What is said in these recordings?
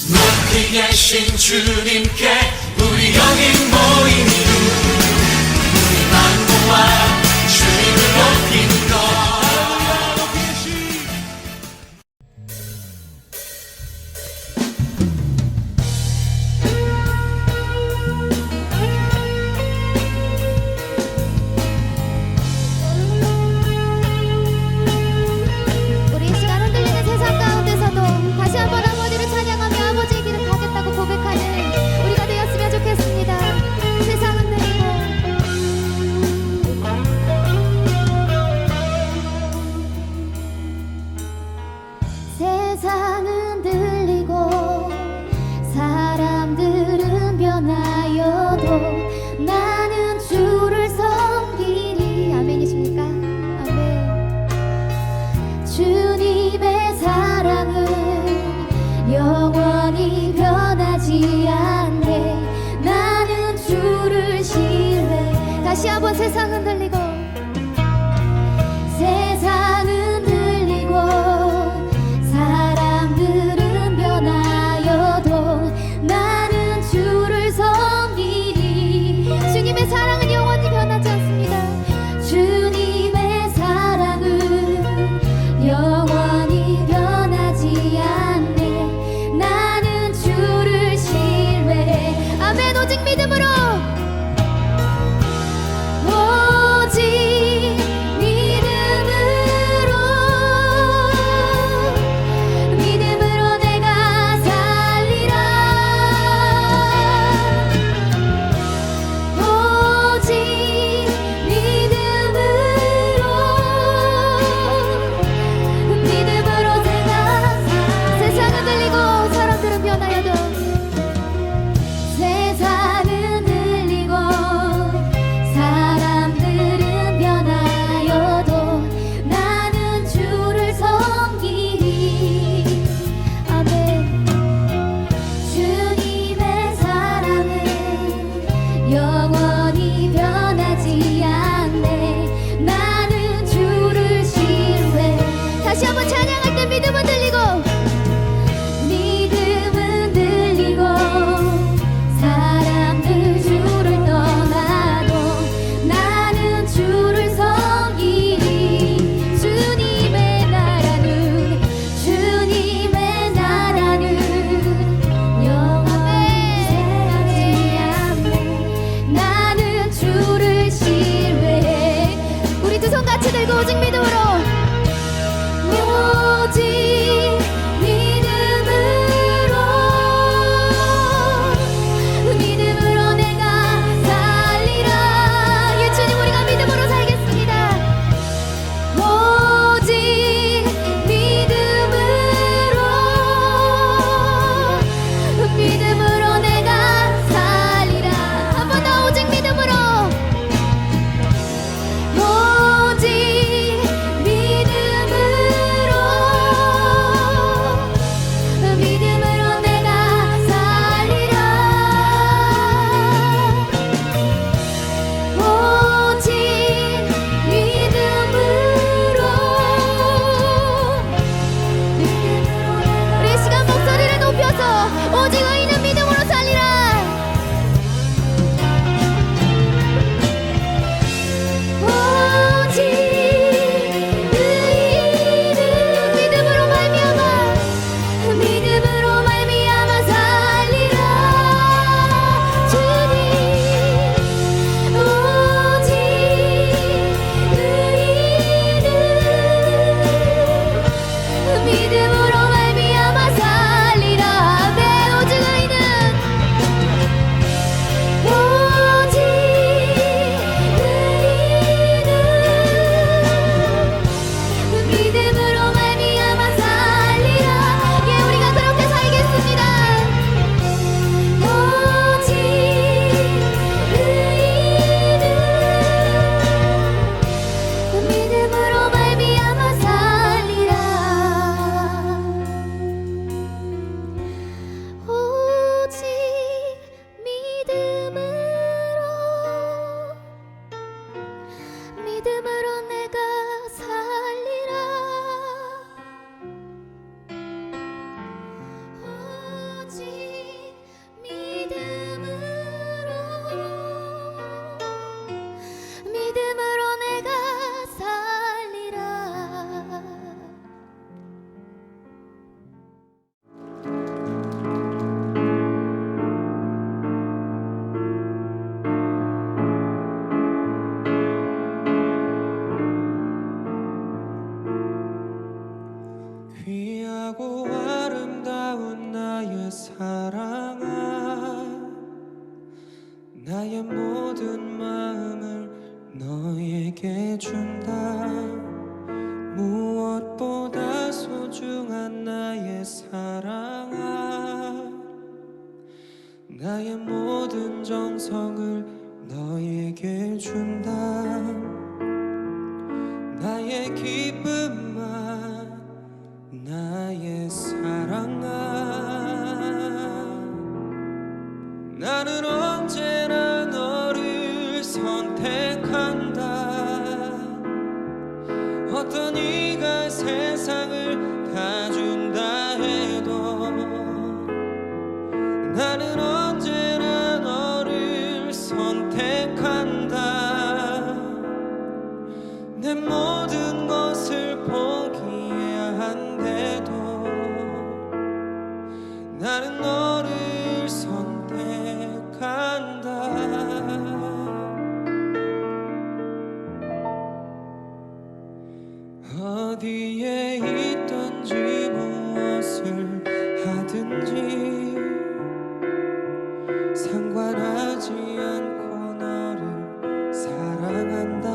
높이 계신 주님께 우리 여기 모인 이유 우리만 모아 주님을 높이는 것. 우리 이 시간 흔들리는 세상 가운데서도 다시 한번 아버지를 찬양하며 아버지의 길을 가겠다고 고백하는 우리가 되었으면 좋겠습니다. 세상 흔들리고 세상 흔들리고 사람들은 변하여도 나는 주를 섬기리. 아멘이십니까? 아멘. 주님의 사랑은 영원히 변하지 않네. 나는 주를 신뢰. 다시 한번 세상 흔들리고 세상 흔들리고 사람들은 변하여도 나는 주를 섬기리. 주님의 사랑은 영원히 변하지 않습니다. 주님의 사랑은 영원히 변하지 않네. 나는 주를 신뢰해. 아멘. 오직 믿음으로 오직 나의 사랑아 나의 모든 마음을 너에게 준다 무엇보다 소중한 나의 사랑아 나의 모든 정성을 너에게 준다 나의 기쁨만 나의 사랑아 나는 언제나 너를 선택한다 어떤 이가 세상을 다 준다 해도 나는 언제나 너를 선택한다 내 모든 것을 포기해야 한데도 나는 너를 선택한다 어디에 있든지 무엇을 하든지 상관하지 않고 너를 사랑한다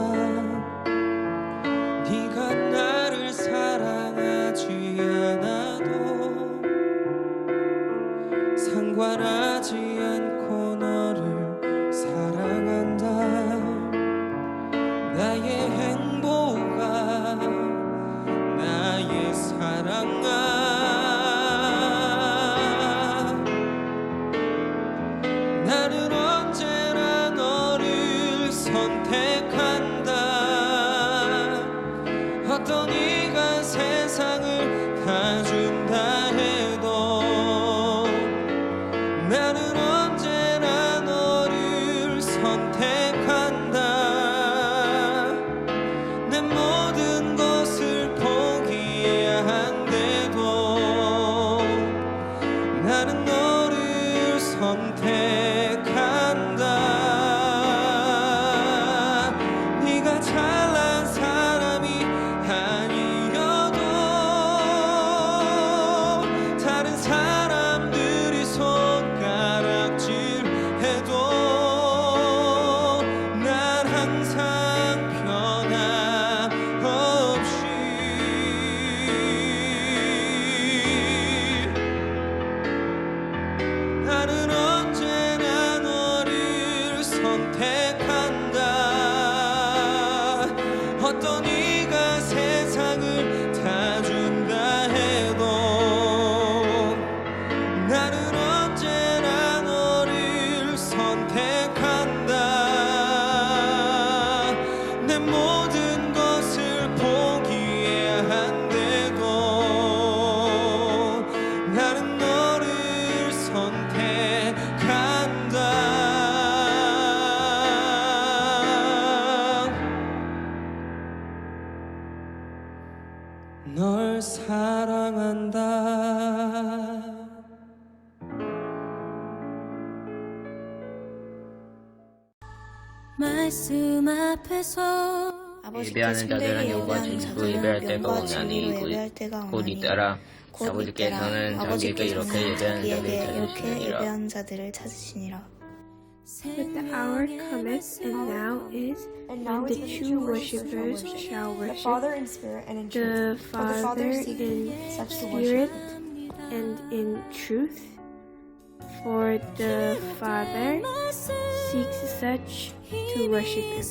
네가 나를 사랑하지 않아도 상관하지 않고 너를 사랑한다 나의 행복아 나의 사랑아 나는 언제나 너를 선택한다 어떤 이가 세상을 다 준다 해도 나는 언제나 너를 선택한다 내 모든 것을 포기해야 한데도 나는 너를 선택한다 네가 잘난 사람이 아니어도 다른 사람들이 손가락질해도 난 항상 변함없이 나는 언제나 너를 선택한다 어떤 이가 세상을 다 준다 해도 나는 언제나 너를 선택한다 내 모든 것을 포기해야 한데도 나는 너를 선택한다 널 사랑한다 말씀 앞에서 예배하는 자들은 영과 진리로 예배할 때가 오나니 곧 이따라 아버지께서는 자기에게 이렇게 예배하는 자들을 찾으시니라. But the hour cometh, and now is, when the true worshippers shall worship the Father in spirit and in truth. For the Father seeks such to worship Him.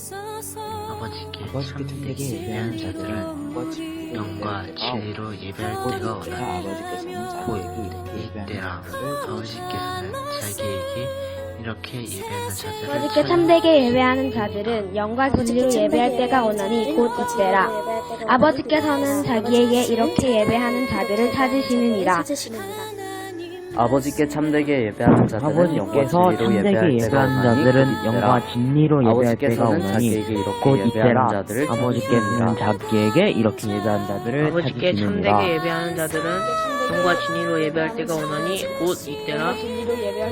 아버지께 참되게 예배하는 자들은 영과 진리로 예배할 때가 오나니 곧 이때라 아버지께서는 자기에게 이렇게 예배하는 자들을 아버지께 참되게 예배하는 자들은 영과 진리로 예배할 때가 오나니 곧 이때라. 아버지께서는 자기에게 이렇게 예배하는 자들을 찾으시느니라. 아버지께 참되게 예배하는 자들은 영과 진리로 예배할 때가 오나니 곧 이때라. 아버지께서는 자기에게 이렇게 예배하는 자들을 아버지께 참되게 찾으시느니라. 예배하는 자들은 영과 진리로 예배할 때가 오나니 곧 이때라.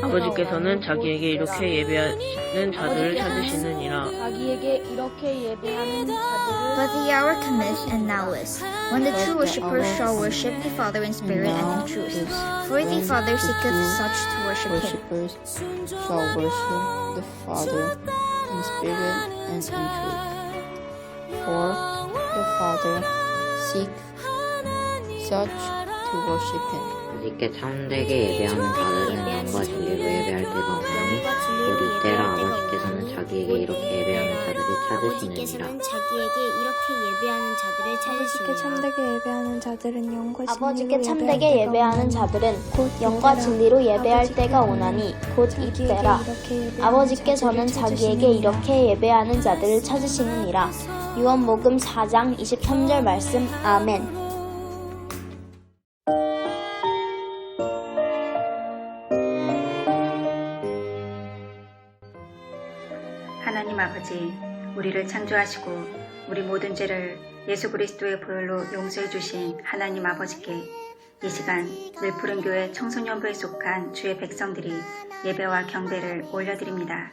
아버지께서는 자기에게 이렇게 예배하는 자들을 찾으시느니라. But the hour cometh, and now is, when the true worshippers shall worship the Father in spirit and in truth. For the Father Father seeketh such to worship him. Worshippers shall worship the Father in spirit and in truth. For the Father seeks such to worship him. 아버지께 참되게 예배하는 자들은 영과 진리로 예배할 때가 오나니 곧 이때라 아버지께서는 자기에게 이렇게 예배하는 자들을 찾으시느니라. 아버지께 참되게 예배하는 자들은 영과 아버지께 참되게 예배하는 자들은 곧 영과 진리로 예배할 때가 오나니 곧 이때라. 아버지께서는 자기에게 이렇게 예배하는 자들을 찾으시느니라. 요한복음 4장 23절 말씀. 아멘. 하나님 아버지, 우리를 창조하시고 우리 모든 죄를 예수 그리스도의 보혈로 용서해 주신 하나님 아버지께 이 시간 늘푸른교회 청소년부에 속한 주의 백성들이 예배와 경배를 올려드립니다.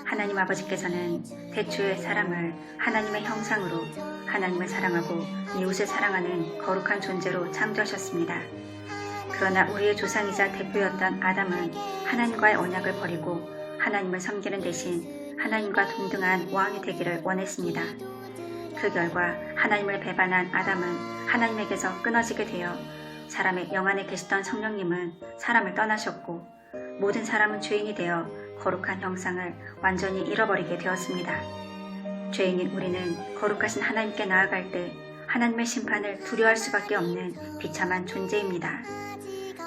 하나님 아버지께서는 대초의 사람을 하나님의 형상으로 하나님을 사랑하고 이웃을 사랑하는 거룩한 존재로 창조하셨습니다. 그러나 우리의 조상이자 대표였던 아담은 하나님과의 언약을 버리고 하나님을 섬기는 대신 하나님과 동등한 왕이 되기를 원했습니다. 그 결과 하나님을 배반한 아담은 하나님에게서 끊어지게 되어 사람의 영 안에 계시던 성령님은 사람을 떠나셨고 모든 사람은 죄인이 되어 거룩한 형상을 완전히 잃어버리게 되었습니다. 죄인인 우리는 거룩하신 하나님께 나아갈 때 하나님의 심판을 두려워할 수밖에 없는 비참한 존재입니다.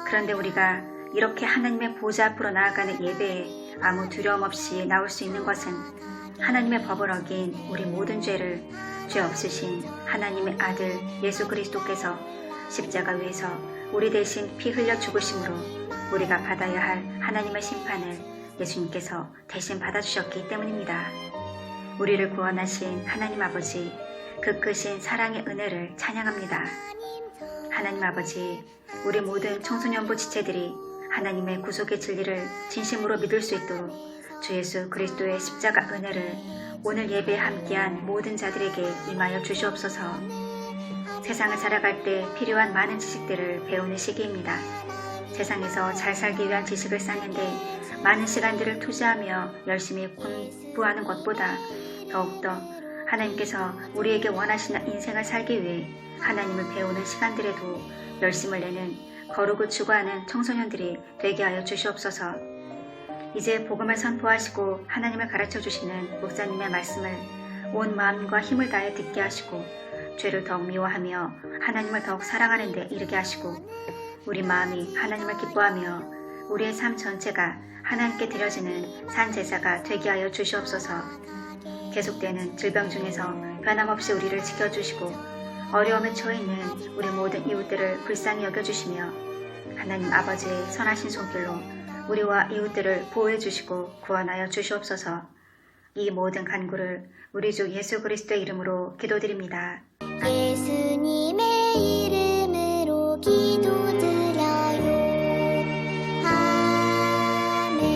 그런데 우리가 이렇게 하나님의 보좌 앞으로 나아가는 예배에 아무 두려움 없이 나올 수 있는 것은 하나님의 법을 어긴 우리 모든 죄를 죄 없으신 하나님의 아들 예수 그리스도께서 십자가 위에서 우리 대신 피 흘려 죽으심으로 우리가 받아야 할 하나님의 심판을 예수님께서 대신 받아주셨기 때문입니다. 우리를 구원하신 하나님 아버지, 그 크신 사랑의 은혜를 찬양합니다. 하나님 아버지, 우리 모든 청소년부 지체들이 하나님의 구속의 진리를 진심으로 믿을 수 있도록 주 예수 그리스도의 십자가 은혜를 오늘 예배에 함께한 모든 자들에게 임하여 주시옵소서. 세상을 살아갈 때 필요한 많은 지식들을 배우는 시기입니다. 세상에서 잘 살기 위한 지식을 쌓는데 많은 시간들을 투자하며 열심히 공부하는 것보다 더욱더 하나님께서 우리에게 원하시는 인생을 살기 위해 하나님을 배우는 시간들에도 열심을 내는 거룩을 추구하는 청소년들이 되게 하여 주시옵소서. 이제 복음을 선포하시고 하나님을 가르쳐 주시는 목사님의 말씀을 온 마음과 힘을 다해 듣게 하시고 죄를 더욱 미워하며 하나님을 더욱 사랑하는 데 이르게 하시고 우리 마음이 하나님을 기뻐하며 우리의 삶 전체가 하나님께 드려지는 산제사가 되게 하여 주시옵소서. 계속되는 질병 중에서 변함없이 우리를 지켜주시고 어려움에 처해 있는 우리 모든 이웃들을 불쌍히 여겨주시며 하나님 아버지의 선하신 손길로 우리와 이웃들을 보호해 주시고 구원하여 주시옵소서. 이 모든 간구를 우리 주 예수 그리스도의 이름으로 기도드립니다. 예수님의 이름으로 기도드려요. 아멘.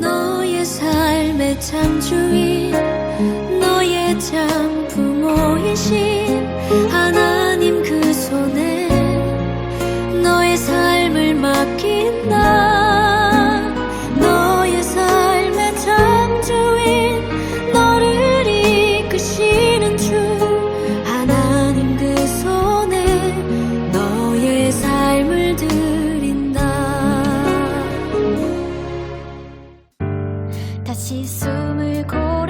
너의 삶의 창조인 너의 참 부모이신 하나님 그 손에 너의 삶을 맡긴다. 너의 삶의 창조인 너를 이끄시는 주 하나님 그 손에 너의 삶을 드린다. 다시 숨을 고르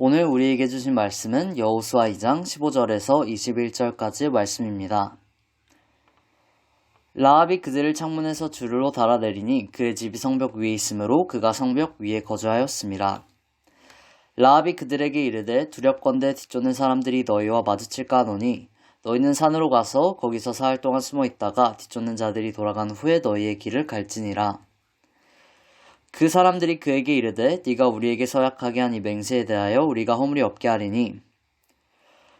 오늘 우리에게 주신 말씀은 여호수아 2장 15절에서 21절까지의 말씀입니다. 라합이 그들을 창문에서 주르로 달아내리니 그의 집이 성벽 위에 있으므로 그가 성벽 위에 거주하였습니다. 라합이 그들에게 이르되 두렵건대 뒤쫓는 사람들이 너희와 마주칠까 하노니 너희는 산으로 가서 거기서 사흘 동안 숨어 있다가 뒤쫓는 자들이 돌아간 후에 너희의 길을 갈지니라. 그 사람들이 그에게 이르되 네가 우리에게 서약하게 한 이 맹세에 대하여 우리가 허물이 없게 하리니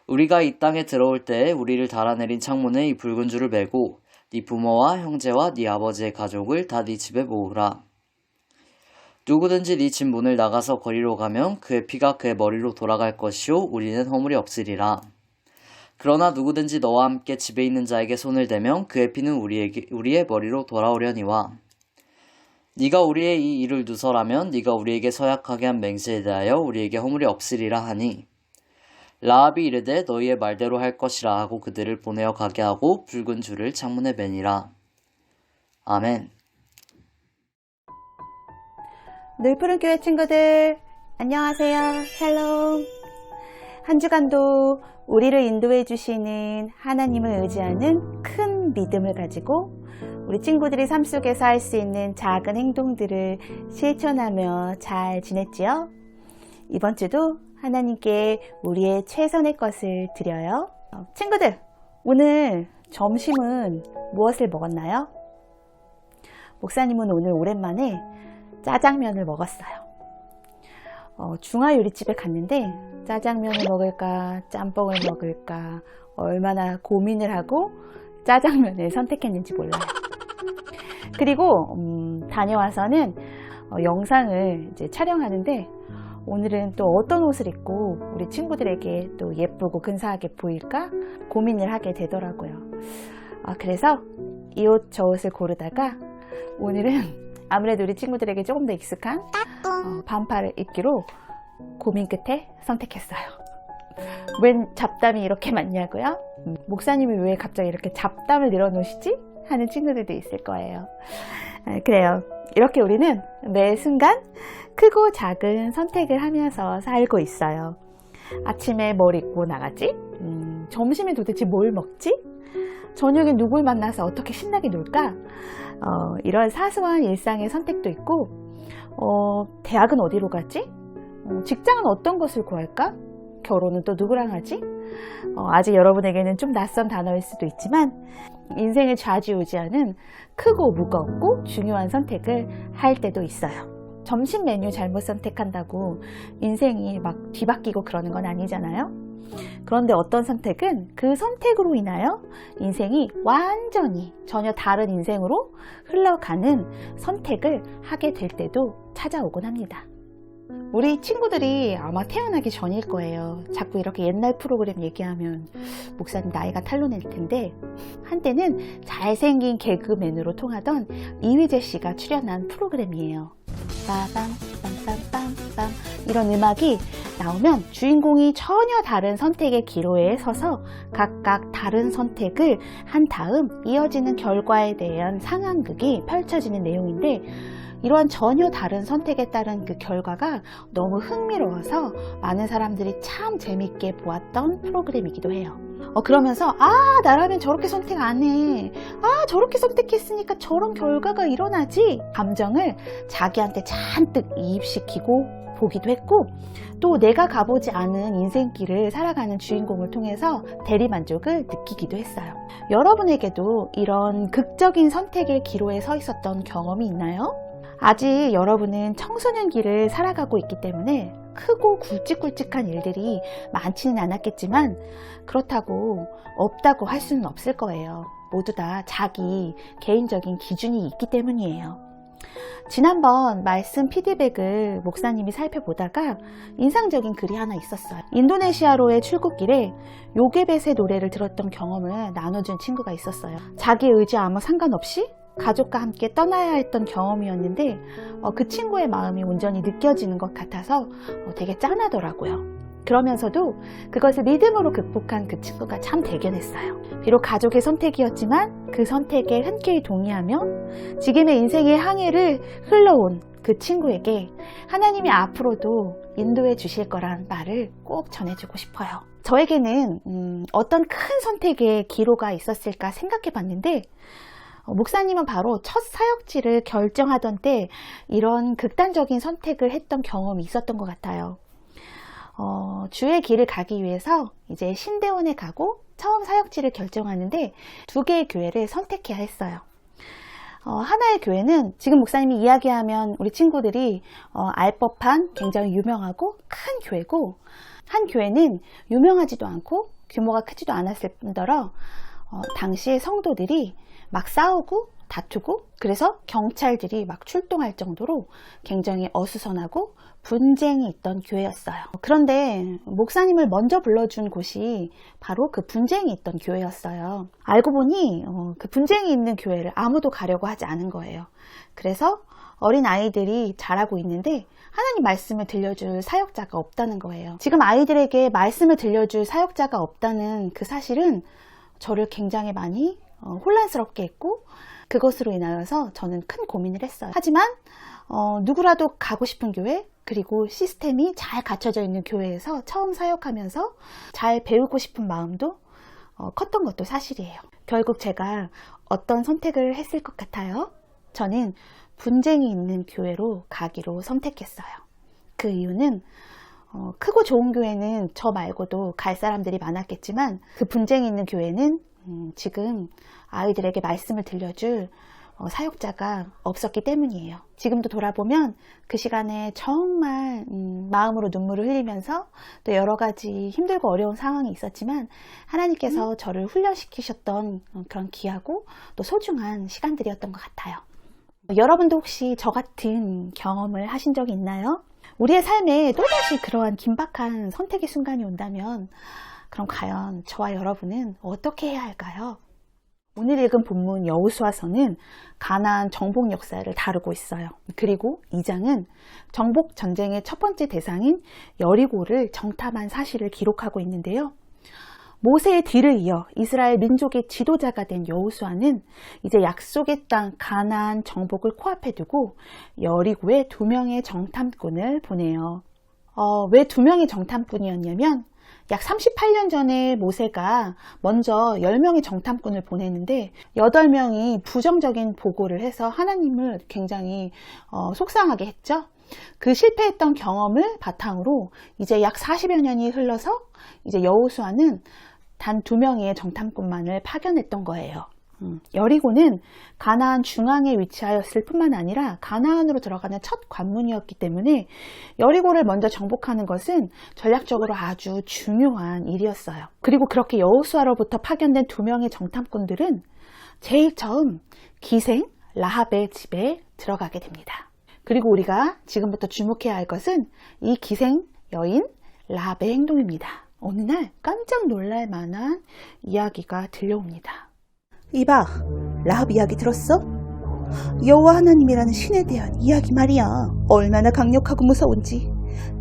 우리가 이 땅에 들어올 때에 우리를 달아내린 창문에 이 붉은 줄을 매고 네 부모와 형제와 네 아버지의 가족을 다 네 집에 모으라. 누구든지 네 집 문을 나가서 거리로 가면 그의 피가 그의 머리로 돌아갈 것이요 우리는 허물이 없으리라. 그러나 누구든지 너와 함께 집에 있는 자에게 손을 대면 그의 피는 우리의 머리로 돌아오려니와 네가 우리의 이 일을 누설하면 네가 우리에게 서약하게 한 맹세에 대하여 우리에게 허물이 없으리라 하니 라합이 이르되 너희의 말대로 할 것이라 하고 그들을 보내어 가게 하고 붉은 줄을 창문에 매니라. 아멘. 늘푸른 교회 친구들 안녕하세요. 샬롬. 한 주간도 우리를 인도해 주시는 하나님을 의지하는 큰 믿음을 가지고 우리 친구들이 삶 속에서 할 수 있는 작은 행동들을 실천하며 잘 지냈지요? 이번 주도 하나님께 우리의 최선의 것을 드려요. 친구들, 오늘 점심은 무엇을 먹었나요? 목사님은 오늘 오랜만에 짜장면을 먹었어요. 중화요리집에 갔는데 짜장면을 먹을까 짬뽕을 먹을까 얼마나 고민을 하고 짜장면을 선택했는지 몰라요. 그리고 다녀와서는 영상을 이제 촬영하는데 오늘은 또 어떤 옷을 입고 우리 친구들에게 또 예쁘고 근사하게 보일까 고민을 하게 되더라고요. 그래서 이 옷 저 옷을 고르다가 오늘은 아무래도 우리 친구들에게 조금 더 익숙한 반팔을 입기로 고민 끝에 선택했어요. 웬 잡담이 이렇게 많냐고요? 목사님이 왜 갑자기 이렇게 잡담을 늘어놓으시지? 하는 친구들도 있을 거예요. 그래요. 이렇게 우리는 매 순간 크고 작은 선택을 하면서 살고 있어요. 아침에 뭘 입고 나가지? 점심에 도대체 뭘 먹지? 저녁에 누굴 만나서 어떻게 신나게 놀까? 이런 사소한 일상의 선택도 있고 대학은 어디로 가지? 직장은 어떤 것을 구할까? 결혼은 또 누구랑 하지? 아직 여러분에게는 좀 낯선 단어일 수도 있지만 인생을 좌지우지하는 크고 무겁고 중요한 선택을 할 때도 있어요. 점심 메뉴 잘못 선택한다고 인생이 막 뒤바뀌고 그러는 건 아니잖아요. 그런데 어떤 선택은 그 선택으로 인하여 인생이 완전히 전혀 다른 인생으로 흘러가는 선택을 하게 될 때도 찾아오곤 합니다. 우리 친구들이 아마 태어나기 전일 거예요. 자꾸 이렇게 옛날 프로그램 얘기하면 목사님 나이가 탄로낼 텐데 한때는 잘생긴 개그맨으로 통하던 이휘재 씨가 출연한 프로그램이에요. 빠밤 빰빰빰빰 이런 음악이 나오면 주인공이 전혀 다른 선택의 기로에 서서 각각 다른 선택을 한 다음 이어지는 결과에 대한 상황극이 펼쳐지는 내용인데 이러한 전혀 다른 선택에 따른 그 결과가 너무 흥미로워서 많은 사람들이 참 재밌게 보았던 프로그램이기도 해요. 그러면서 나라면 저렇게 선택 안 해. 저렇게 선택했으니까 저런 결과가 일어나지. 감정을 자기한테 잔뜩 이입시키고 보기도 했고 또 내가 가보지 않은 인생길을 살아가는 주인공을 통해서 대리만족을 느끼기도 했어요. 여러분에게도 이런 극적인 선택의 기로에 서 있었던 경험이 있나요? 아직 여러분은 청소년기를 살아가고 있기 때문에 크고 굵직굵직한 일들이 많지는 않았겠지만 그렇다고 없다고 할 수는 없을 거예요. 모두 다 자기 개인적인 기준이 있기 때문이에요. 지난번 말씀 피드백을 목사님이 살펴보다가 인상적인 글이 하나 있었어요. 인도네시아로의 출국길에 요게벳의 노래를 들었던 경험을 나눠준 친구가 있었어요. 자기 의지와 아무 상관없이 가족과 함께 떠나야 했던 경험이었는데 그 친구의 마음이 온전히 느껴지는 것 같아서 되게 짠하더라고요. 그러면서도 그것을 믿음으로 극복한 그 친구가 참 대견했어요. 비록 가족의 선택이었지만 그 선택에 흔쾌히 동의하며 지금의 인생의 항해를 흘러온 그 친구에게 하나님이 앞으로도 인도해 주실 거란 말을 꼭 전해주고 싶어요. 저에게는 어떤 큰 선택의 기로가 있었을까 생각해 봤는데 목사님은 바로 첫 사역지를 결정하던 때 이런 극단적인 선택을 했던 경험이 있었던 것 같아요. 주의 길을 가기 위해서 이제 신대원에 가고 처음 사역지를 결정하는데 2개의 교회를 선택해야 했어요. 하나의 교회는 지금 목사님이 이야기하면 우리 친구들이 알 법한 굉장히 유명하고 큰 교회고, 한 교회는 유명하지도 않고 규모가 크지도 않았을 뿐더러 당시에 성도들이 막 싸우고 다투고 그래서 경찰들이 막 출동할 정도로 굉장히 어수선하고 분쟁이 있던 교회였어요. 그런데 목사님을 먼저 불러준 곳이 바로 그 분쟁이 있던 교회였어요. 알고 보니 그 분쟁이 있는 교회를 아무도 가려고 하지 않은 거예요. 그래서 어린 아이들이 자라고 있는데 하나님 말씀을 들려줄 사역자가 없다는 거예요. 지금 아이들에게 말씀을 들려줄 사역자가 없다는 그 사실은 저를 굉장히 많이 혼란스럽게 했고, 그것으로 인하여서 저는 큰 고민을 했어요. 하지만 누구라도 가고 싶은 교회, 그리고 시스템이 잘 갖춰져 있는 교회에서 처음 사역하면서 잘 배우고 싶은 마음도 컸던 것도 사실이에요. 결국 제가 어떤 선택을 했을 것 같아요? 저는 분쟁이 있는 교회로 가기로 선택했어요. 그 이유는 크고 좋은 교회는 저 말고도 갈 사람들이 많았겠지만 그 분쟁이 있는 교회는 지금 아이들에게 말씀을 들려줄 사역자가 없었기 때문이에요. 지금도 돌아보면 그 시간에 정말 마음으로 눈물을 흘리면서 또 여러 가지 힘들고 어려운 상황이 있었지만 하나님께서 저를 훈련시키셨던 그런 귀하고 또 소중한 시간들이었던 것 같아요. 여러분도 혹시 저 같은 경험을 하신 적이 있나요? 우리의 삶에 또다시 그러한 긴박한 선택의 순간이 온다면 그럼 과연 저와 여러분은 어떻게 해야 할까요? 오늘 읽은 본문 여호수아서는 가나안 정복 역사를 다루고 있어요. 그리고 2장은 정복 전쟁의 첫 번째 대상인 여리고를 정탐한 사실을 기록하고 있는데요. 모세의 뒤를 이어 이스라엘 민족의 지도자가 된 여호수아는 이제 약속의 땅 가나안 정복을 코앞에 두고 여리고에 2명의 정탐꾼을 보내요. 왜 2명의 정탐꾼이었냐면 약 38년 전에 모세가 먼저 10명의 정탐꾼을 보냈는데 8명이 부정적인 보고를 해서 하나님을 굉장히 속상하게 했죠. 그 실패했던 경험을 바탕으로 이제 약 40여 년이 흘러서 이제 여호수아는 단 2명의 정탐꾼만을 파견했던 거예요. 여리고는 가나안 중앙에 위치하였을 뿐만 아니라 가나안으로 들어가는 첫 관문이었기 때문에 여리고를 먼저 정복하는 것은 전략적으로 아주 중요한 일이었어요. 그리고 그렇게 여호수아로부터 파견된 2명의 정탐꾼들은 제일 처음 기생 라합의 집에 들어가게 됩니다. 그리고 우리가 지금부터 주목해야 할 것은 이 기생 여인 라합의 행동입니다. 어느 날 깜짝 놀랄 만한 이야기가 들려옵니다. 이봐, 라합 이야기 들었어? 여호와 하나님이라는 신에 대한 이야기 말이야. 얼마나 강력하고 무서운지.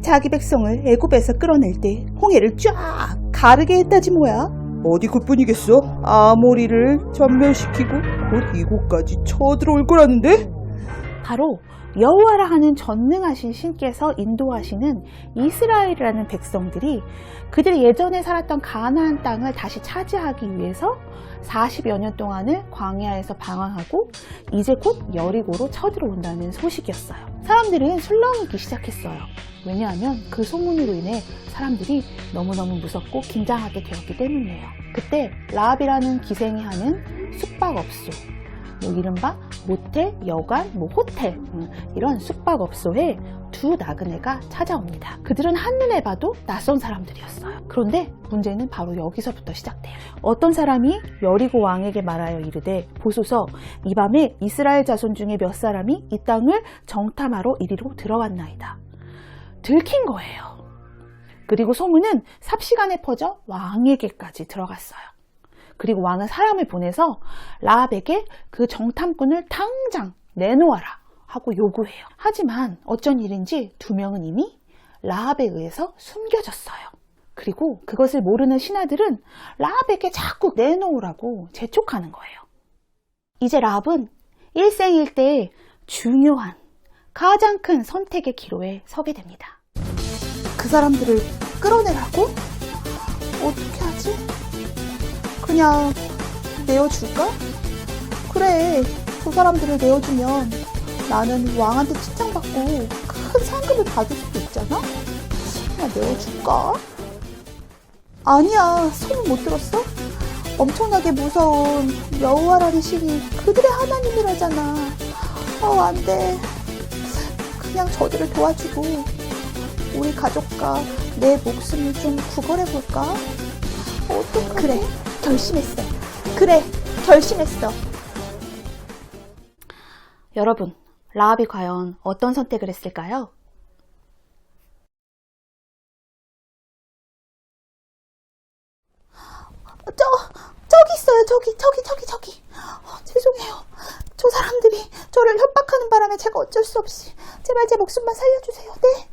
자기 백성을 애굽에서 끌어낼 때 홍해를 쫙 가르게 했다지 뭐야. 어디 그뿐이겠어? 아모리를 전멸시키고 곧 이곳까지 쳐들어올 거라는데? 바로 여호와라 하는 전능하신 신께서 인도하시는 이스라엘이라는 백성들이 그들이 예전에 살았던 가나안 땅을 다시 차지하기 위해서 40여 년 동안을 광야에서 방황하고 이제 곧 여리고로 쳐들어온다는 소식이었어요. 사람들은 술렁이기 시작했어요. 왜냐하면 그 소문으로 인해 사람들이 너무너무 무섭고 긴장하게 되었기 때문이에요. 그때 라합이라는 기생이 하는 숙박업소, 이른바 모텔, 여관, 호텔 이런 숙박업소에 2 나그네가 찾아옵니다. 그들은 한눈에 봐도 낯선 사람들이었어요. 그런데 문제는 바로 여기서부터 시작돼요. 어떤 사람이 여리고 왕에게 말하여 이르되 보소서 이 밤에 이스라엘 자손 중에 몇 사람이 이 땅을 정탐하러 이리로 들어왔나이다. 들킨 거예요. 그리고 소문은 삽시간에 퍼져 왕에게까지 들어갔어요. 그리고 왕은 사람을 보내서 라합에게 그 정탐꾼을 당장 내놓아라 하고 요구해요. 하지만 어쩐 일인지 2명은 이미 라합에 의해서 숨겨졌어요. 그리고 그것을 모르는 신하들은 라합에게 자꾸 내놓으라고 재촉하는 거예요. 이제 라합은 일생일대의 중요한 가장 큰 선택의 기로에 서게 됩니다. 그 사람들을 끌어내라고? 어떻게 하지? 그냥 내어줄까? 그래, 그 사람들을 내어주면 나는 왕한테 칭찬받고 큰 상금을 받을 수도 있잖아? 그냥 내어줄까? 아니야, 소문 못 들었어? 엄청나게 무서운 여호와라는 신이 그들의 하나님이라잖아. 안 돼. 그냥 저들을 도와주고 우리 가족과 내 목숨을 좀 구걸해볼까? 어떡하지? 그래, 결심했어. 그래, 결심했어. 여러분, 라합이 과연 어떤 선택을 했을까요? 저기 있어요. 저기. 죄송해요. 저 사람들이 저를 협박하는 바람에 제가 어쩔 수 없이 제발 제 목숨만 살려주세요. 네.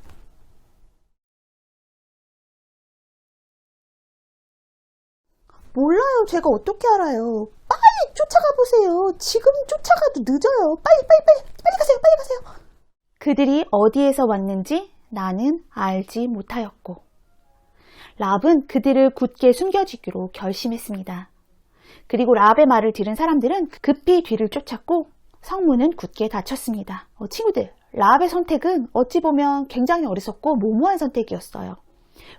몰라요. 제가 어떻게 알아요. 빨리 쫓아가 보세요. 지금 쫓아가도 늦어요. 빨리 가세요. 그들이 어디에서 왔는지 나는 알지 못하였고 라합은 그들을 굳게 숨겨주기로 결심했습니다. 그리고 라합의 말을 들은 사람들은 급히 뒤를 쫓았고 성문은 굳게 닫혔습니다. 친구들, 라합의 선택은 어찌 보면 굉장히 어리석고 모모한 선택이었어요.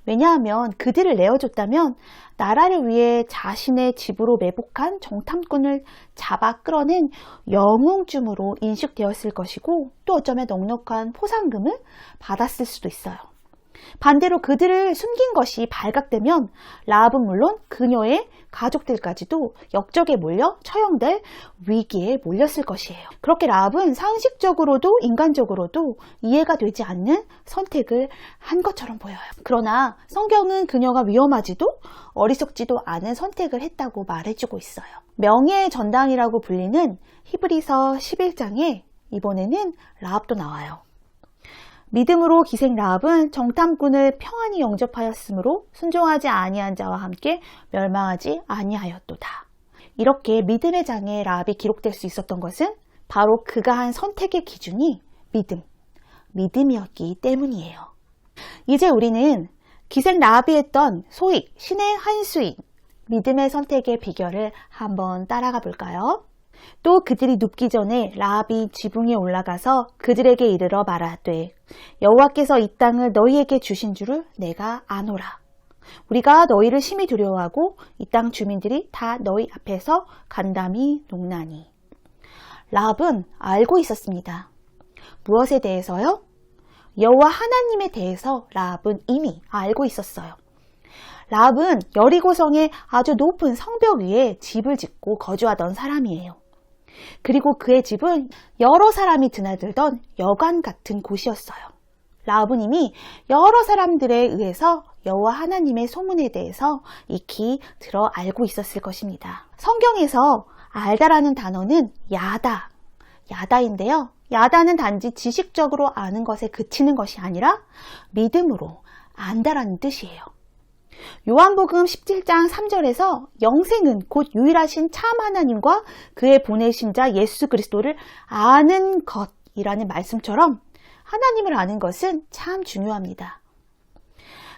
왜냐하면 그들을 내어줬다면 나라를 위해 자신의 집으로 매복한 정탐꾼을 잡아 끌어낸 영웅쯤으로 인식되었을 것이고 또 어쩌면 넉넉한 포상금을 받았을 수도 있어요. 반대로 그들을 숨긴 것이 발각되면 라합은 물론 그녀의 가족들까지도 역적에 몰려 처형될 위기에 몰렸을 것이에요. 그렇게 라합은 상식적으로도 인간적으로도 이해가 되지 않는 선택을 한 것처럼 보여요. 그러나 성경은 그녀가 위험하지도 어리석지도 않은 선택을 했다고 말해주고 있어요. 명예의 전당이라고 불리는 히브리서 11장에 이번에는 라합도 나와요. 믿음으로 기생 라합은 정탐꾼을 평안히 영접하였으므로 순종하지 아니한 자와 함께 멸망하지 아니하였도다. 이렇게 믿음의 장에 라합이 기록될 수 있었던 것은 바로 그가 한 선택의 기준이 믿음이었기 때문이에요. 이제 우리는 기생 라합이 했던 소위 신의 한 수인 믿음의 선택의 비결을 한번 따라가 볼까요? 또 그들이 눕기 전에 라합이 지붕에 올라가서 그들에게 이르러 말하되 여호와께서 이 땅을 너희에게 주신 줄을 내가 아노라. 우리가 너희를 심히 두려워하고 이 땅 주민들이 다 너희 앞에서 간담이 녹나니. 라합은 알고 있었습니다. 무엇에 대해서요? 여호와 하나님에 대해서 라합은 이미 알고 있었어요. 라합은 여리고성의 아주 높은 성벽 위에 집을 짓고 거주하던 사람이에요. 그리고 그의 집은 여러 사람이 드나들던 여관 같은 곳이었어요. 라합은 이미 여러 사람들에 의해서 여호와 하나님의 소문에 대해서 익히 들어 알고 있었을 것입니다. 성경에서 알다라는 단어는 야다인데요. 야다는 단지 지식적으로 아는 것에 그치는 것이 아니라 믿음으로 안다라는 뜻이에요. 요한복음 17장 3절에서 영생은 곧 유일하신 참 하나님과 그의 보내신 자 예수 그리스도를 아는 것이라는 말씀처럼 하나님을 아는 것은 참 중요합니다.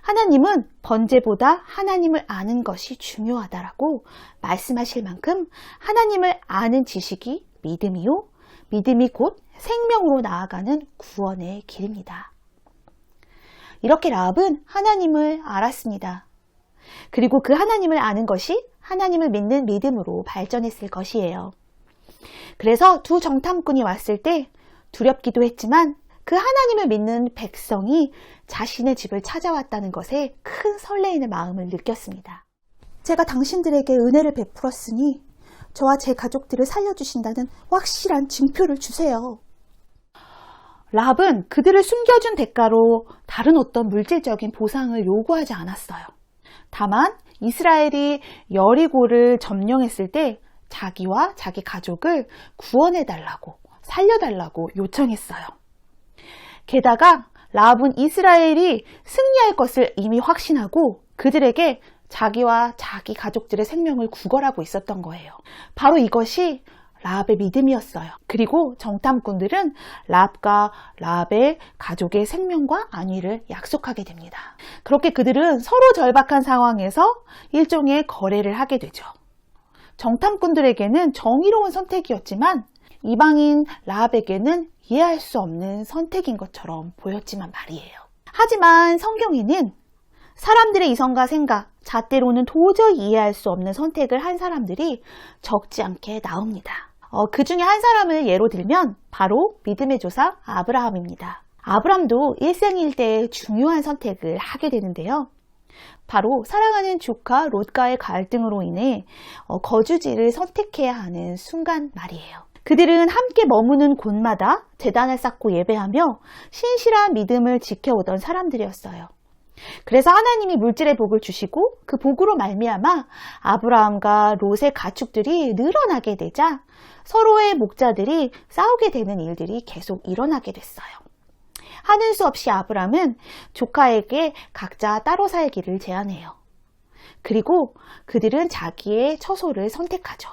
하나님은 번제보다 하나님을 아는 것이 중요하다라고 말씀하실 만큼 하나님을 아는 지식이 믿음이요, 믿음이 곧 생명으로 나아가는 구원의 길입니다. 이렇게 라합은 하나님을 알았습니다. 그리고 그 하나님을 아는 것이 하나님을 믿는 믿음으로 발전했을 것이에요. 그래서 두 정탐꾼이 왔을 때 두렵기도 했지만 그 하나님을 믿는 백성이 자신의 집을 찾아왔다는 것에 큰 설레이는 마음을 느꼈습니다. 제가 당신들에게 은혜를 베풀었으니 저와 제 가족들을 살려주신다는 확실한 증표를 주세요. 라합은 그들을 숨겨준 대가로 다른 어떤 물질적인 보상을 요구하지 않았어요. 다만 이스라엘이 여리고를 점령했을 때 자기와 자기 가족을 구원해달라고, 살려달라고 요청했어요. 게다가 라합은 이스라엘이 승리할 것을 이미 확신하고 그들에게 자기와 자기 가족들의 생명을 구걸하고 있었던 거예요. 바로 이것이 라합의 믿음이었어요. 그리고 정탐꾼들은 라합과 라합의 가족의 생명과 안위를 약속하게 됩니다. 그렇게 그들은 서로 절박한 상황에서 일종의 거래를 하게 되죠. 정탐꾼들에게는 정의로운 선택이었지만 이방인 라합에게는 이해할 수 없는 선택인 것처럼 보였지만 말이에요. 하지만 성경에는 사람들의 이성과 생각, 잣대로는 도저히 이해할 수 없는 선택을 한 사람들이 적지 않게 나옵니다. 그 중에 한 사람을 예로 들면 바로 믿음의 조상 아브라함입니다. 아브라함도 일생일대의 중요한 선택을 하게 되는데요. 바로 사랑하는 조카 롯과의 갈등으로 인해 거주지를 선택해야 하는 순간 말이에요. 그들은 함께 머무는 곳마다 제단을 쌓고 예배하며 신실한 믿음을 지켜오던 사람들이었어요. 그래서 하나님이 물질의 복을 주시고 그 복으로 말미암아 아브라함과 롯의 가축들이 늘어나게 되자 서로의 목자들이 싸우게 되는 일들이 계속 일어나게 됐어요. 하는 수 없이 아브라함은 조카에게 각자 따로 살기를 제안해요. 그리고 그들은 자기의 처소를 선택하죠.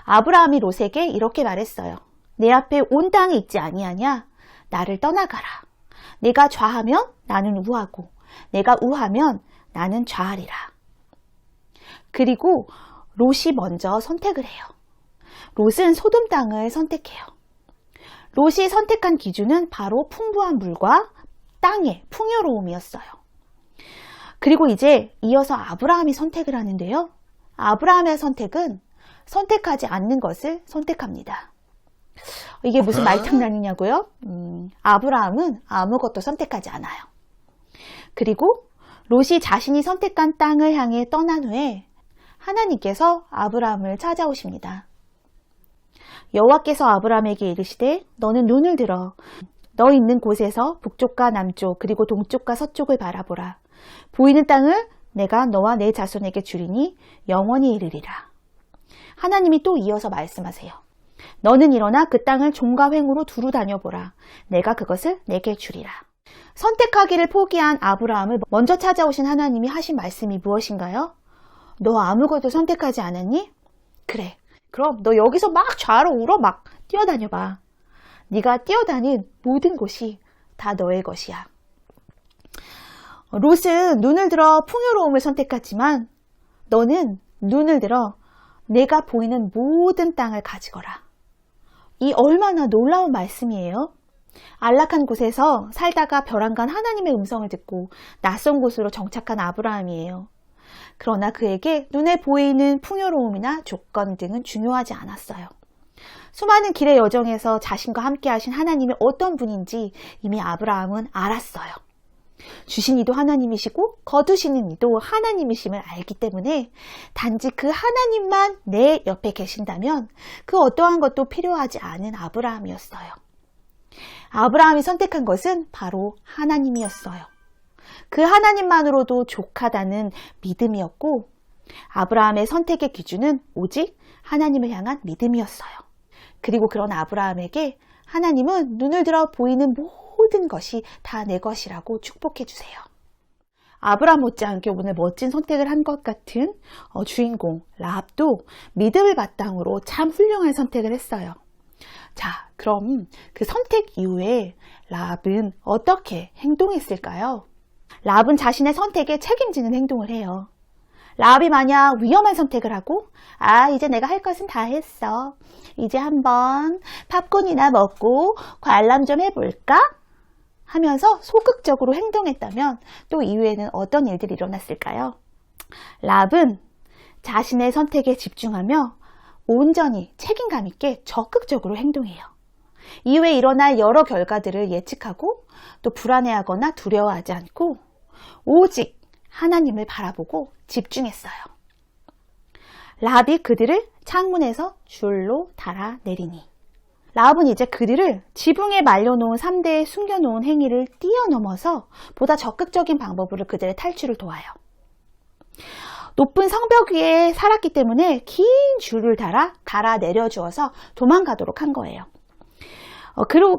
아브라함이 롯에게 이렇게 말했어요. 내 앞에 온 땅이 있지 아니하냐? 나를 떠나가라. 내가 좌하면 나는 우하고 내가 우하면 나는 좌하리라. 그리고 롯이 먼저 선택을 해요. 롯은 소돔 땅을 선택해요. 롯이 선택한 기준은 바로 풍부한 물과 땅의 풍요로움이었어요. 그리고 이제 이어서 아브라함이 선택을 하는데요. 아브라함의 선택은 선택하지 않는 것을 선택합니다. 이게 무슨 말장난이냐고요? 아브라함은 아무것도 선택하지 않아요. 그리고 롯이 자신이 선택한 땅을 향해 떠난 후에 하나님께서 아브라함을 찾아오십니다. 여호와께서 아브라함에게 이르시되 너는 눈을 들어 너 있는 곳에서 북쪽과 남쪽 그리고 동쪽과 서쪽을 바라보라. 보이는 땅을 내가 너와 내 자손에게 주리니 영원히 이르리라. 하나님이 또 이어서 말씀하세요. 너는 일어나 그 땅을 종과 횡으로 두루 다녀보라. 내가 그것을 내게 주리라. 선택하기를 포기한 아브라함을 먼저 찾아오신 하나님이 하신 말씀이 무엇인가요? 너 아무것도 선택하지 않았니? 그래. 그럼 너 여기서 막 좌로 우로 막 뛰어다녀봐. 네가 뛰어다닌 모든 곳이 다 너의 것이야. 롯은 눈을 들어 풍요로움을 선택했지만 너는 눈을 들어 내가 보이는 모든 땅을 가지거라. 이 얼마나 놀라운 말씀이에요. 안락한 곳에서 살다가 벼랑간 하나님의 음성을 듣고 낯선 곳으로 정착한 아브라함이에요. 그러나 그에게 눈에 보이는 풍요로움이나 조건 등은 중요하지 않았어요. 수많은 길의 여정에서 자신과 함께 하신 하나님이 어떤 분인지 이미 아브라함은 알았어요. 주신 이도 하나님이시고 거두시는 이도 하나님이심을 알기 때문에 단지 그 하나님만 내 옆에 계신다면 그 어떠한 것도 필요하지 않은 아브라함이었어요. 아브라함이 선택한 것은 바로 하나님이었어요. 그 하나님만으로도 족하다는 믿음이었고 아브라함의 선택의 기준은 오직 하나님을 향한 믿음이었어요. 그리고 그런 아브라함에게 하나님은 눈을 들어 보이는 모든 것이 다 내 것이라고 축복해 주세요. 아브라함 못지않게 오늘 멋진 선택을 한 것 같은 주인공 라합도 믿음을 바탕으로 참 훌륭한 선택을 했어요. 자, 그럼 그 선택 이후에 라합은 어떻게 행동했을까요? 라합은 자신의 선택에 책임지는 행동을 해요. 라합이 만약 위험한 선택을 하고 이제 내가 할 것은 다 했어. 이제 한번 팝콘이나 먹고 관람 좀 해볼까? 하면서 소극적으로 행동했다면 또 이후에는 어떤 일들이 일어났을까요? 라합은 자신의 선택에 집중하며 온전히 책임감 있게 적극적으로 행동해요. 이후에 일어날 여러 결과들을 예측하고 또 불안해하거나 두려워하지 않고 오직 하나님을 바라보고 집중했어요. 라합이 그들을 창문에서 줄로 달아내리니 라합은 이제 그들을 지붕에 말려놓은 3대에 숨겨놓은 행위를 뛰어넘어서 보다 적극적인 방법으로 그들의 탈출을 도와요. 높은 성벽 위에 살았기 때문에 긴 줄을 달아 내려주어서 도망가도록 한 거예요.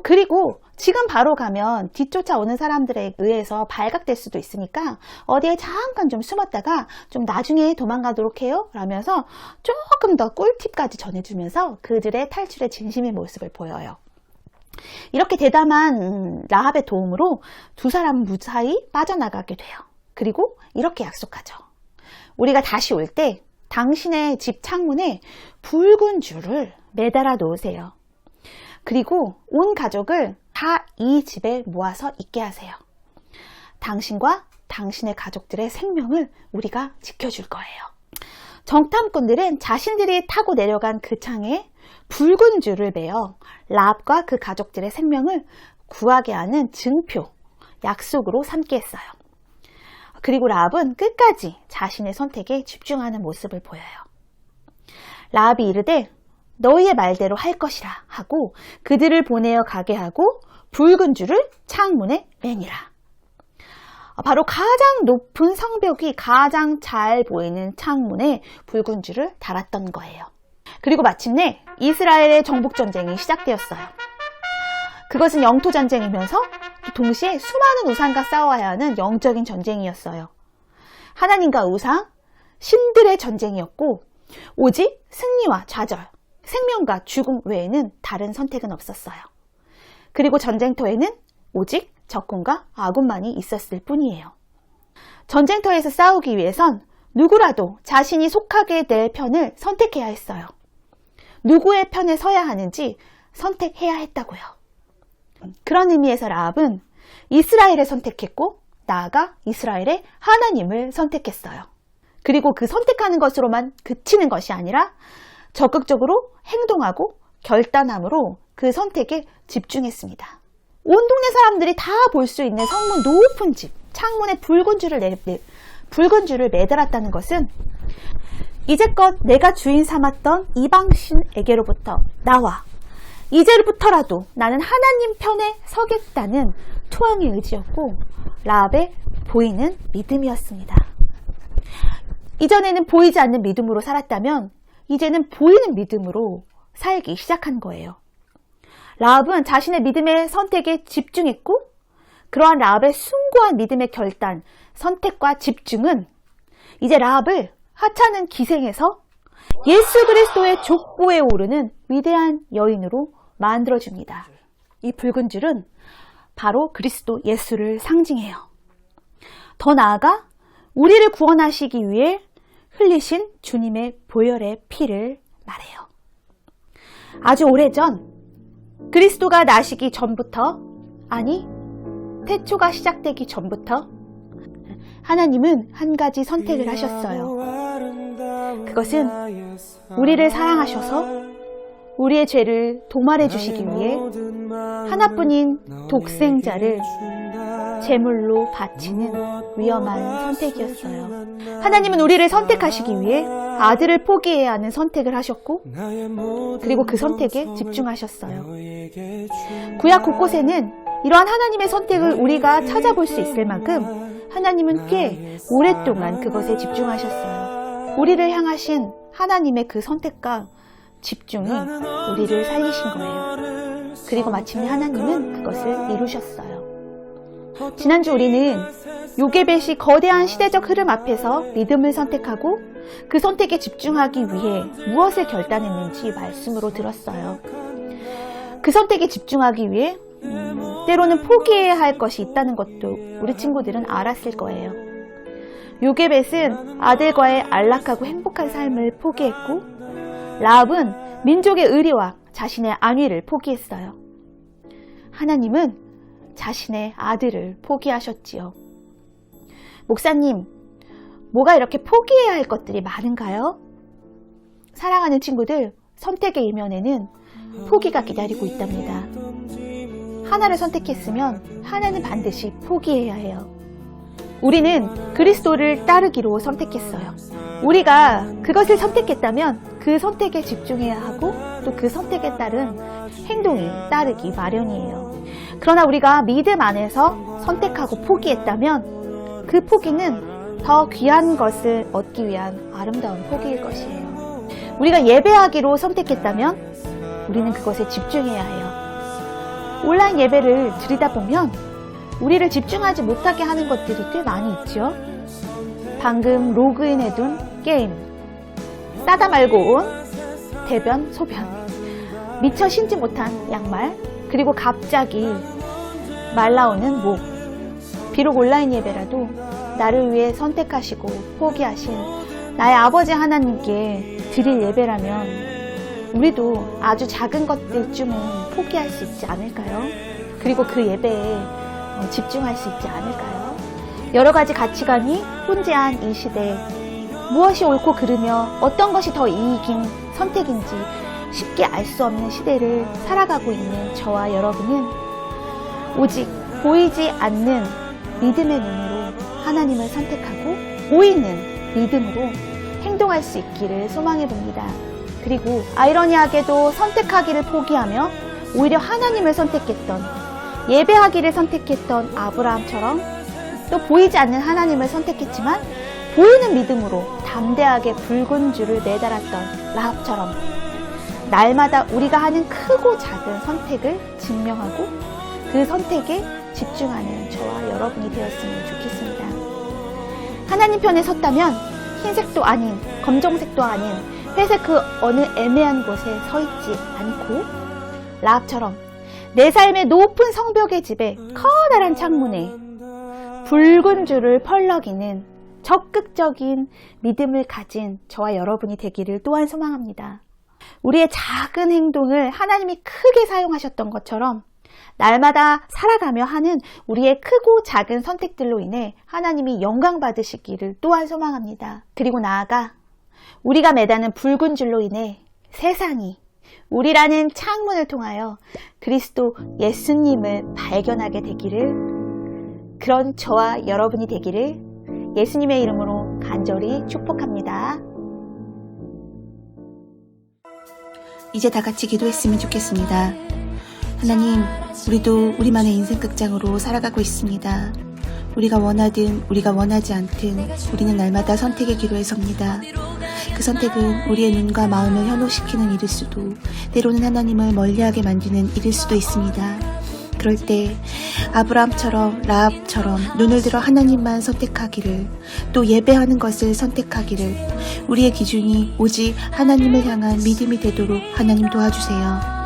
그리고 지금 바로 가면 뒤쫓아오는 사람들에 의해서 발각될 수도 있으니까 어디에 잠깐 좀 숨었다가 좀 나중에 도망가도록 해요 라면서 조금 더 꿀팁까지 전해주면서 그들의 탈출의 진심의 모습을 보여요. 이렇게 대담한 라합의 도움으로 두 사람은 무사히 빠져나가게 돼요. 그리고 이렇게 약속하죠. 우리가 다시 올 때 당신의 집 창문에 붉은 줄을 매달아 놓으세요. 그리고 온 가족을 다 이 집에 모아서 있게 하세요. 당신과 당신의 가족들의 생명을 우리가 지켜줄 거예요. 정탐꾼들은 자신들이 타고 내려간 그 창에 붉은 줄을 매어 라합과 그 가족들의 생명을 구하게 하는 증표, 약속으로 삼게 했어요. 그리고 라합은 끝까지 자신의 선택에 집중하는 모습을 보여요. 라합이 이르되 너희의 말대로 할 것이라 하고 그들을 보내어 가게 하고 붉은 줄을 창문에 매니라. 바로 가장 높은 성벽이 가장 잘 보이는 창문에 붉은 줄을 달았던 거예요. 그리고 마침내 이스라엘의 정복전쟁이 시작되었어요. 그것은 영토전쟁이면서 동시에 수많은 우상과 싸워야 하는 영적인 전쟁이었어요. 하나님과 우상, 신들의 전쟁이었고 오직 승리와 좌절, 생명과 죽음 외에는 다른 선택은 없었어요. 그리고 전쟁터에는 오직 적군과 아군만이 있었을 뿐이에요. 전쟁터에서 싸우기 위해선 누구라도 자신이 속하게 될 편을 선택해야 했어요. 누구의 편에 서야 하는지 선택해야 했다고요. 그런 의미에서 라합은 이스라엘을 선택했고 나아가 이스라엘의 하나님을 선택했어요. 그리고 그 선택하는 것으로만 그치는 것이 아니라 적극적으로 행동하고 결단함으로 그 선택에 집중했습니다. 온 동네 사람들이 다 볼 수 있는 성문 높은 집, 창문에 붉은 줄을 매달았다는 것은 이제껏 내가 주인 삼았던 이방신에게로부터 나와 이제부터라도 나는 하나님 편에 서겠다는 투항의 의지였고 라합의 보이는 믿음이었습니다. 이전에는 보이지 않는 믿음으로 살았다면 이제는 보이는 믿음으로 살기 시작한 거예요. 라합은 자신의 믿음의 선택에 집중했고 그러한 라합의 숭고한 믿음의 결단, 선택과 집중은 이제 라합을 하찮은 기생에서 예수 그리스도의 족보에 오르는 위대한 여인으로 만들어줍니다. 이 붉은 줄은 바로 그리스도 예수를 상징해요. 더 나아가 우리를 구원하시기 위해 흘리신 주님의 보혈의 피를 말해요. 아주 오래전 그리스도가 나시기 전부터, 아니 태초가 시작되기 전부터 하나님은 한 가지 선택을 하셨어요. 그것은 우리를 사랑하셔서 우리의 죄를 도말해 주시기 위해 하나뿐인 독생자를 제물로 바치는 위험한 선택이었어요. 하나님은 우리를 선택하시기 위해 아들을 포기해야 하는 선택을 하셨고 그리고 그 선택에 집중하셨어요. 구약 곳곳에는 이러한 하나님의 선택을 우리가 찾아볼 수 있을 만큼 하나님은 꽤 오랫동안 그것에 집중하셨어요. 우리를 향하신 하나님의 그 선택과 집중이 우리를 살리신 거예요. 그리고 마침내 하나님은 그것을 이루셨어요. 지난주 우리는 요게벳이 거대한 시대적 흐름 앞에서 믿음을 선택하고 그 선택에 집중하기 위해 무엇을 결단했는지 말씀으로 들었어요. 그 선택에 집중하기 위해 때로는 포기해야 할 것이 있다는 것도 우리 친구들은 알았을 거예요. 요게벳은 아들과의 안락하고 행복한 삶을 포기했고 라합은 민족의 의리와 자신의 안위를 포기했어요. 하나님은 자신의 아들을 포기하셨지요. 목사님, 뭐가 이렇게 포기해야 할 것들이 많은가요? 사랑하는 친구들, 선택의 이면에는 포기가 기다리고 있답니다. 하나를 선택했으면 하나는 반드시 포기해야 해요. 우리는 그리스도를 따르기로 선택했어요. 우리가 그것을 선택했다면 그 선택에 집중해야 하고 또 그 선택에 따른 행동이 따르기 마련이에요. 그러나 우리가 믿음 안에서 선택하고 포기했다면 그 포기는 더 귀한 것을 얻기 위한 아름다운 포기일 것이에요. 우리가 예배하기로 선택했다면 우리는 그것에 집중해야 해요. 온라인 예배를 드리다 보면 우리를 집중하지 못하게 하는 것들이 꽤 많이 있죠. 방금 로그인해둔 게임, 싸다 말고 온 대변, 소변, 미처 신지 못한 양말, 그리고 갑자기 말 나오는 목. 비록 온라인 예배라도 나를 위해 선택하시고 포기하신 나의 아버지 하나님께 드릴 예배라면 우리도 아주 작은 것들쯤은 포기할 수 있지 않을까요? 그리고 그 예배에 집중할 수 있지 않을까요? 여러 가지 가치관이 혼재한 이 시대에 무엇이 옳고 그르며 어떤 것이 더 이익인 선택인지 쉽게 알 수 없는 시대를 살아가고 있는 저와 여러분은 오직 보이지 않는 믿음의 눈으로 하나님을 선택하고 보이는 믿음으로 행동할 수 있기를 소망해 봅니다. 그리고 아이러니하게도 선택하기를 포기하며 오히려 하나님을 선택했던, 예배하기를 선택했던 아브라함처럼 또 보이지 않는 하나님을 선택했지만 보이는 믿음으로 담대하게 붉은 줄을 내달았던 라합처럼 날마다 우리가 하는 크고 작은 선택을 증명하고 그 선택에 집중하는 저와 여러분이 되었으면 좋겠습니다. 하나님 편에 섰다면 흰색도 아닌 검정색도 아닌 회색 그 어느 애매한 곳에 서 있지 않고 라합처럼 내 삶의 높은 성벽의 집에 커다란 창문에 붉은 줄을 펄럭이는 적극적인 믿음을 가진 저와 여러분이 되기를 또한 소망합니다. 우리의 작은 행동을 하나님이 크게 사용하셨던 것처럼 날마다 살아가며 하는 우리의 크고 작은 선택들로 인해 하나님이 영광 받으시기를 또한 소망합니다. 그리고 나아가 우리가 매다는 붉은 줄로 인해 세상이 우리라는 창문을 통하여 그리스도 예수님을 발견하게 되기를, 그런 저와 여러분이 되기를 예수님의 이름으로 간절히 축복합니다. 이제 다 같이 기도했으면 좋겠습니다. 하나님, 우리도 우리만의 인생 극장으로 살아가고 있습니다. 우리가 원하든 우리가 원하지 않든 우리는 날마다 선택의 기로에 섭니다. 그 선택은 우리의 눈과 마음을 현혹시키는 일일 수도, 때로는 하나님을 멀리하게 만드는 일일 수도 있습니다. 그럴 때 아브라함처럼 라합처럼 눈을 들어 하나님만 선택하기를, 또 예배하는 것을 선택하기를, 우리의 기준이 오직 하나님을 향한 믿음이 되도록 하나님 도와주세요.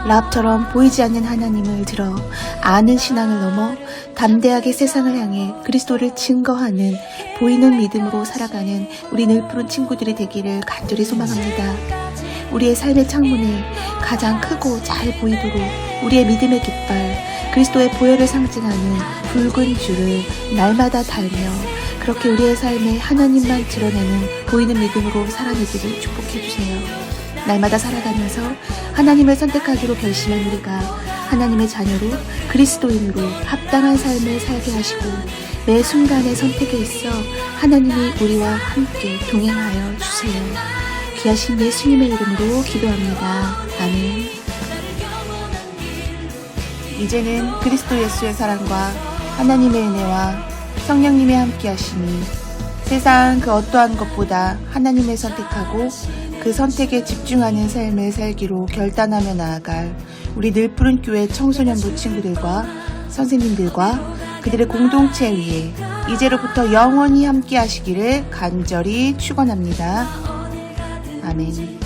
라합처럼 보이지 않는 하나님을 들어 아는 신앙을 넘어 담대하게 세상을 향해 그리스도를 증거하는 보이는 믿음으로 살아가는 우리 늘푸른 친구들이 되기를 간절히 소망합니다. 우리의 삶의 창문에 가장 크고 잘 보이도록 우리의 믿음의 깃발, 그리스도의 보혈을 상징하는 붉은 줄을 날마다 달며 그렇게 우리의 삶에 하나님만 드러내는 보이는 믿음으로 살아내기를 축복해주세요. 날마다 살아가면서 하나님을 선택하기로 결심한 우리가 하나님의 자녀로 그리스도인으로 합당한 삶을 살게 하시고 매 순간의 선택에 있어 하나님이 우리와 함께 동행하여 주세요. 귀하신 예수님의 이름으로 기도합니다. 아멘. 이제는 그리스도 예수의 사랑과 하나님의 은혜와 성령님의 함께하심이 세상 그 어떠한 것보다 하나님을 선택하고 그 선택에 집중하는 삶을 살기로 결단하며 나아갈 우리 늘푸른 교회 청소년부 친구들과 선생님들과 그들의 공동체 위에 이제로부터 영원히 함께 하시기를 간절히 축원합니다. 아멘.